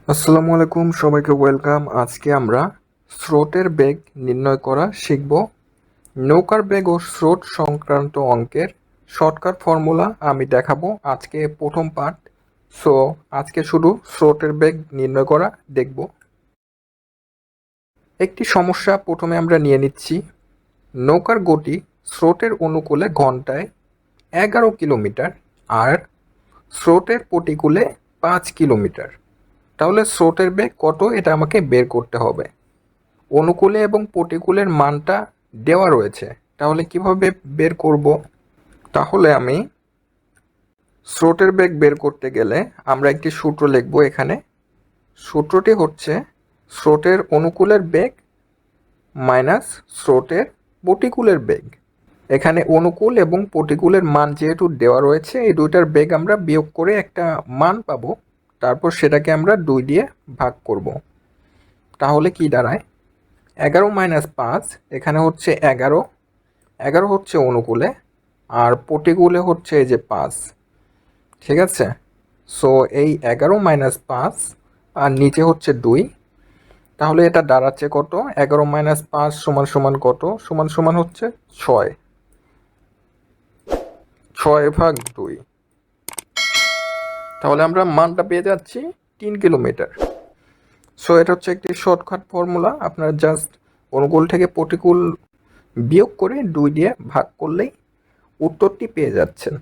আসসালামু আলাইকুম, সবাইকে ওয়েলকাম। আজকে আমরা স্রোতের বেগ নির্ণয় করা শিখব। নৌকার বেগ ও স্রোত সংক্রান্ত অঙ্কের শর্টকাট ফর্মুলা আমি দেখাবো আজকে প্রথম পার্ট। সো আজকে শুধু স্রোতের বেগ নির্ণয় করা দেখব। একটি সমস্যা প্রথমে আমরা নিয়ে নিচ্ছি। নৌকার গতি স্রোতের অনুকূলে ঘন্টায় 11 কিলোমিটার আর স্রোতের প্রতিকূলে 5 কিলোমিটার। তাহলে স্রোতের বেগ কত এটা আমাকে বের করতে হবে। অনুকূলে এবং প্রতিকূলের মানটা দেওয়া রয়েছে, তাহলে কিভাবে বের করব? তাহলে আমি স্রোতের বেগ বের করতে গেলে আমরা একটি সূত্র লিখব এখানে। সূত্রটি হচ্ছে স্রোতের অনুকূলের বেগ মাইনাস স্রোতের প্রতিকূলের বেগ। এখানে অনুকূল এবং প্রতিকূলের মান যেহেতু দেওয়া রয়েছে, এই দুইটার বেগ আমরা বিয়োগ করে একটা মান পাবো, তারপর সেটাকে আমরা 2 দিয়ে ভাগ করব। তাহলে কি দাঁড়ায়? 11 মাইনাস 5, এখানে হচ্ছে 11, 11 হচ্ছে অনুকূলে আর প্রতিকূলে হচ্ছে এই যে 5। ঠিক আছে, সো এই 11 মাইনাস 5 আর নিচে হচ্ছে 2। তাহলে এটা দাঁড়াচ্ছে কত? 11 মাইনাস 5 সমান সমান কত? সমান সমান হচ্ছে 6। 6/2। তাহলে আমরা মানটা পেয়ে যাচ্ছি 3 কিলোমিটার। সো এটা হচ্ছে একটি শর্টকাট ফর্মুলা। আপনারা জাস্ট অনুকূল থেকে প্রতিকূল বিয়োগ করে 2 দিয়ে ভাগ করলেই উত্তরটি পেয়ে যাচ্ছেন।